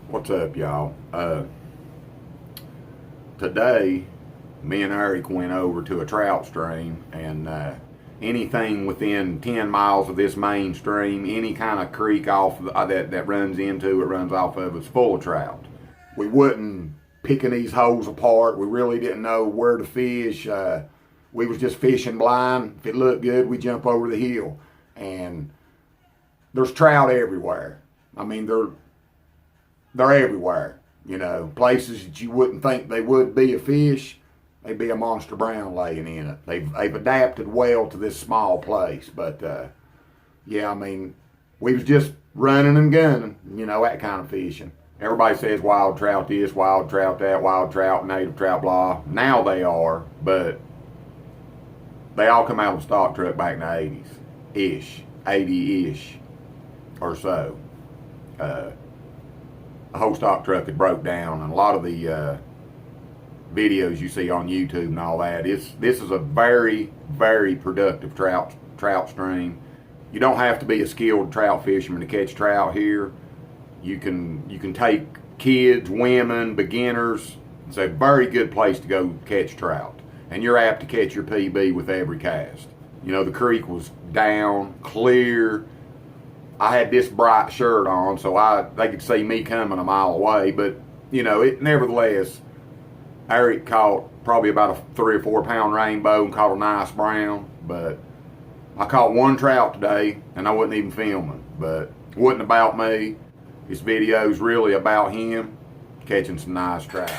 What's up, y'all? Today, me and Eric went over to a trout stream, and anything within 10 miles of this main stream, any kind of creek off that runs into it, runs off of, is full of trout. We wasn't picking these holes apart. We really didn't know where to fish. We was just fishing blind. If it looked good, we jump over the hill, and there's trout everywhere. I mean, they're everywhere, you know, places that you wouldn't think they would be a fish, they'd be a monster brown laying in it. They've adapted well to this small place, but yeah, I mean, we was just running and gunning, you know, that kind of fishing. Everybody says wild trout this, wild trout that, wild trout, native trout, blah. Now they are, but they all come out of the stock truck back in the 80s-ish, 80-ish or so. The whole stock truck had broke down, and a lot of the videos you see on YouTube and all that, this is a very, very productive trout stream. You don't have to be a skilled trout fisherman to catch trout here. You can take kids, women, beginners. It's a very good place to go catch trout, and you're apt to catch your PB with every cast. You know, the creek was down, clear. I had this bright shirt on, so they could see me coming a mile away, but, you know, nevertheless, Eric caught probably about a 3 or 4 pound rainbow and caught a nice brown, but I caught one trout today, and I wasn't even filming, but it wasn't about me. This video is really about him catching some nice trout.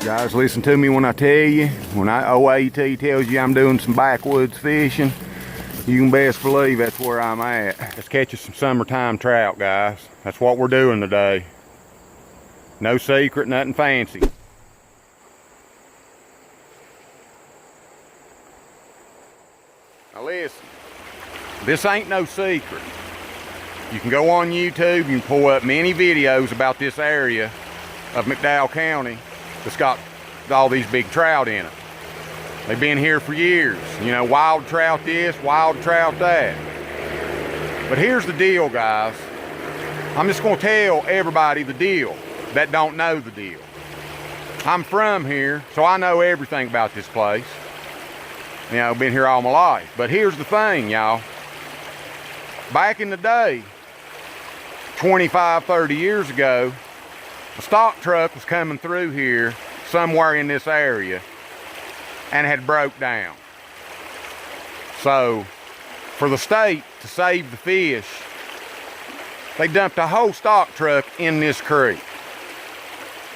Guys, listen to me when I tell you, when OAT tells you I'm doing some backwoods fishing, you can best believe that's where I'm at. Let's catch us some summertime trout, guys. That's what we're doing today. No secret, nothing fancy. Now listen, this ain't no secret. You can go on YouTube, you can pull up many videos about this area of McDowell County that's got all these big trout in it. They've been here for years. You know, wild trout this, wild trout that. But here's the deal, guys. I'm just gonna tell everybody the deal that don't know the deal. I'm from here, so I know everything about this place. You know, I've been here all my life. But here's the thing, y'all. Back in the day, 25, 30 years ago, a stock truck was coming through here somewhere in this area and had broke down. So for the state to save the fish, they dumped a whole stock truck in this creek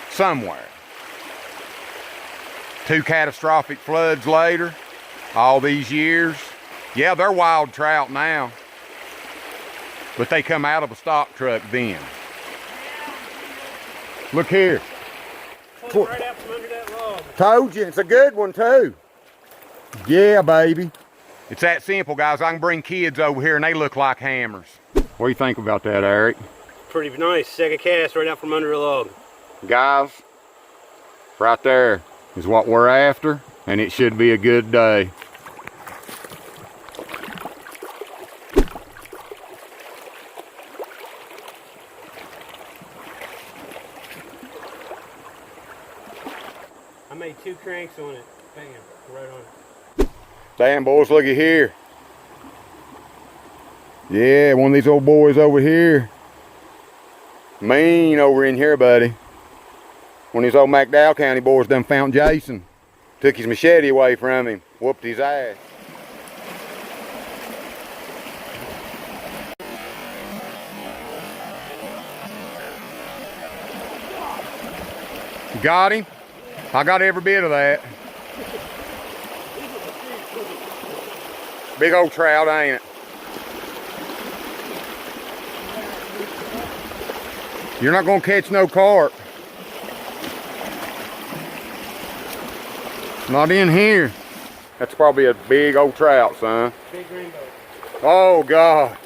somewhere. 2 catastrophic floods later, all these years, yeah, they're wild trout now, but they come out of a stock truck then. Look here. Right out from under that log. Told you, it's a good one too. Yeah, baby. It's that simple, guys. I can bring kids over here and they look like hammers. What do you think about that, Eric? Pretty nice. Second cast right out from under a log. Guys, right there is what we're after, and it should be a good day. I made 2 cranks on it. Bam, right on it. Damn, boys, looky here. Yeah, one of these old boys over here. Mean over in here, buddy. One of these old McDowell County boys done found Jason. Took his machete away from him. Whooped his ass. You got him? I got every bit of that. Big old trout, ain't it? You're not gonna catch no carp. Not in here. That's probably a big old trout, son. Big rainbow. Oh, God.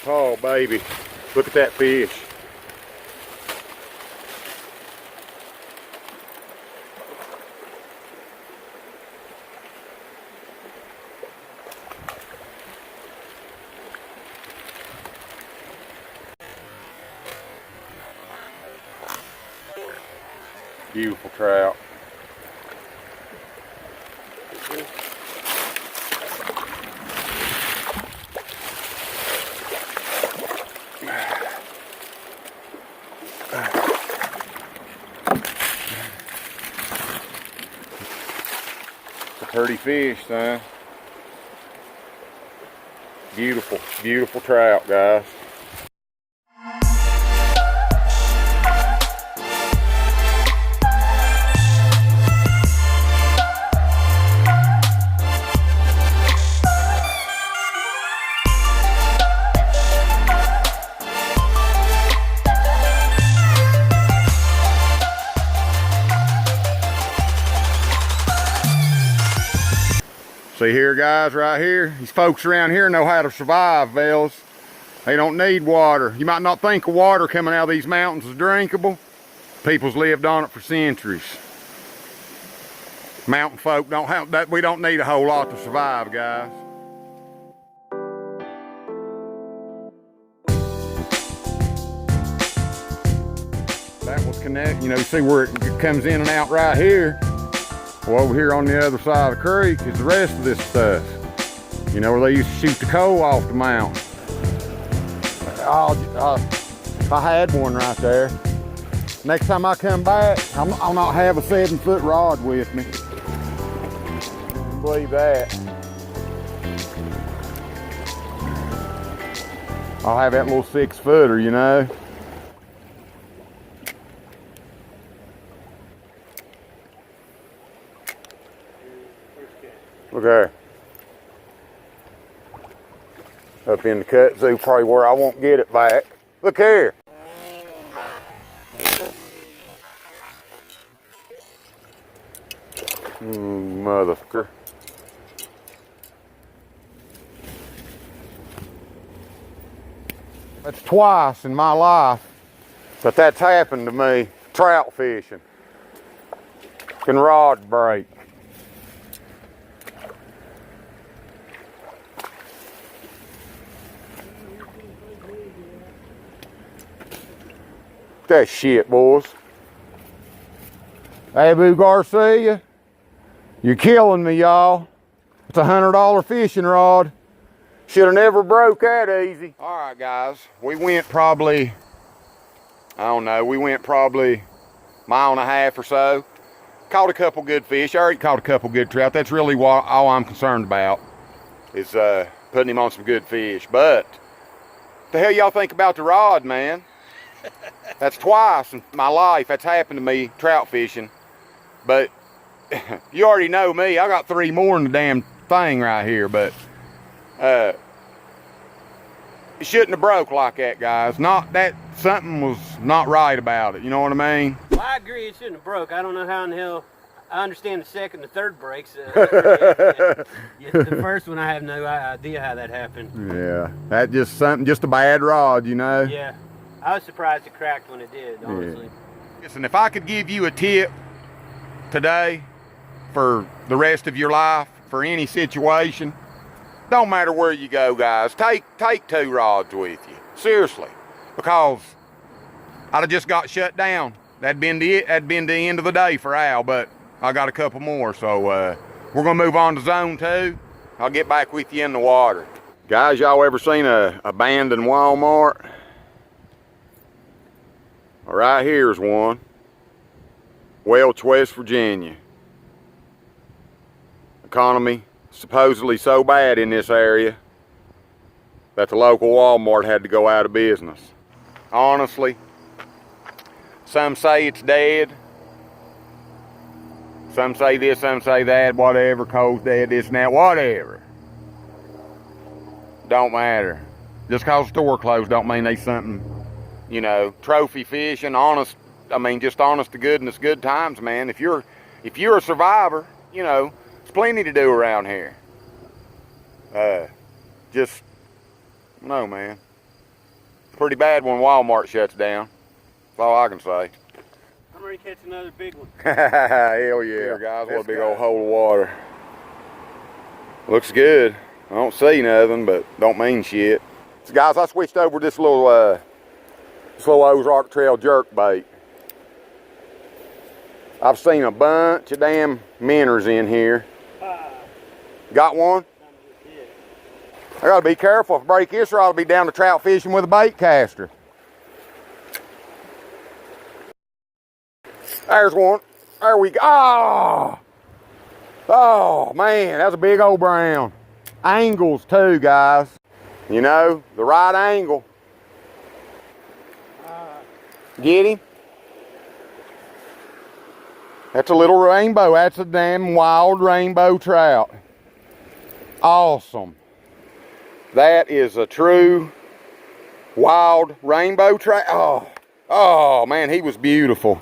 Oh, baby. Look at that fish. Beautiful trout. It's a pretty fish, son. Beautiful, beautiful trout, guys. See here, guys, right here, these folks around here know how to survive, fellas. They don't need water. You might not think of water coming out of these mountains is drinkable. People's lived on it for centuries. Mountain folk don't have that. We don't need a whole lot to survive, guys. That was connect. You know, you see where it comes in and out right here. Well, over here on the other side of the creek is the rest of this stuff. You know, where they used to shoot the coal off the mountain. If I had one right there, next time I come back, I'll not have a 7-foot rod with me. Believe that. I'll have that little 6-footer, you know. Look there. Up in the kudzu, probably where I won't get it back. Look here. Motherfucker. That's twice in my life that that's happened to me, trout fishing. Can rod break. That shit, boys. Abu Garcia, you're killing me, y'all. It's a $100 fishing rod. Should have never broke that easy. All right, guys. We went probably, I don't know, we went probably a mile and a half or so. Caught a couple good fish. I already caught a couple good trout. That's really all I'm concerned about is putting him on some good fish. But the hell y'all think about the rod, man? That's twice in my life that's happened to me trout fishing. But you already know me. I got 3 more in the damn thing right here. But it shouldn't have broke like that, guys. Not that something was not right about it. You know what I mean? Well, I agree it shouldn't have broke. I don't know how in the hell. I understand the second, the third breaks. The first one, I have no idea how that happened. Yeah, that just a bad rod, you know. Yeah. I was surprised it cracked when it did, honestly. Yeah. Listen, if I could give you a tip today for the rest of your life, for any situation, don't matter where you go, guys, take 2 rods with you. Seriously. Because I'd have just got shut down. That'd been the end of the day for Al, but I got a couple more. So we're going to move on to zone 2. I'll get back with you in the water. Guys, y'all ever seen a abandoned Walmart? Right here's one. Welch, West Virginia. Economy supposedly so bad in this area that the local Walmart had to go out of business. Honestly, Some say it's dead. Some say this, some say that, whatever, cold's dead, this and that, whatever. Don't matter. Just cause the store closed don't mean they something, you know, trophy fishing, honest, I mean, just honest to goodness, good times, man. If you're a survivor, you know, there's plenty to do around here. Just, no, man. It's pretty bad when Walmart shuts down. That's all I can say. I'm ready to catch another big one. Hell yeah. Here, guys, what a big old hole of water. Looks good. I don't see nothing, but don't mean shit. So guys, I switched over this little Ozark Trail jerk bait. I've seen a bunch of damn minnows in here. Got one? I gotta be careful. If I break this or I'll be down to trout fishing with a bait caster. There's one. There we go. Oh, oh man, that's a big old brown. Angles too, guys. You know, the right angle. Get him? That's a little rainbow. That's a damn wild rainbow trout. Awesome. That is a true wild rainbow trout. Oh, oh man, he was beautiful.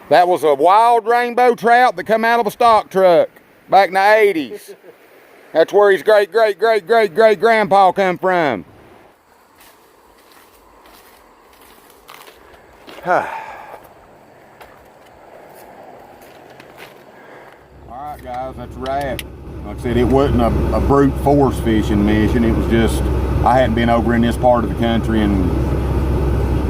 That was a wild rainbow trout that come out of a stock truck back in the 80s. That's where his great grandpa come from. Alright guys, that's a wrap. Like I said, it wasn't a brute force fishing mission. It was just, I hadn't been over in this part of the country and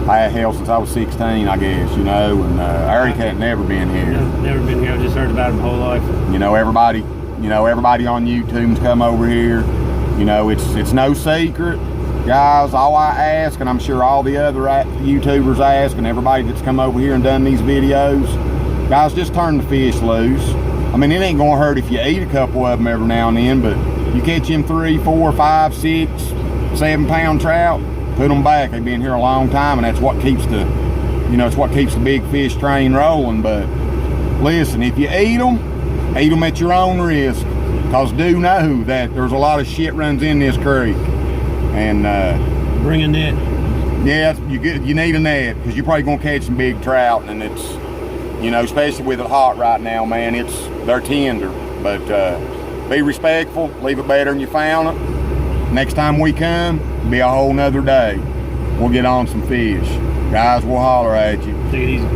I had hell since I was 16, I guess, you know, and Eric had never been here. No, never been here, I just heard about it my whole life. You know, everybody on YouTube's come over here. You know, it's no secret. Guys, all I ask, and I'm sure all the other YouTubers ask, and everybody that's come over here and done these videos, guys, just turn the fish loose. I mean, it ain't gonna hurt if you eat a couple of them every now and then, but you catch them 3, 4, 5, 6, 7 pound trout, put them back. They've been here a long time, and that's what keeps the, you know, it's what keeps the big fish train rolling. But listen, if you eat them at your own risk, because do know that there's a lot of shit runs in this creek. And bring a net. Yeah, you need a net, because you're probably gonna catch some big trout, and it's, you know, especially with it hot right now, man, they're tender. But be respectful, leave it better than you found it. Next time we come, it'll be a whole nother day. We'll get on some fish. Guys, we'll holler at you. Take it easy.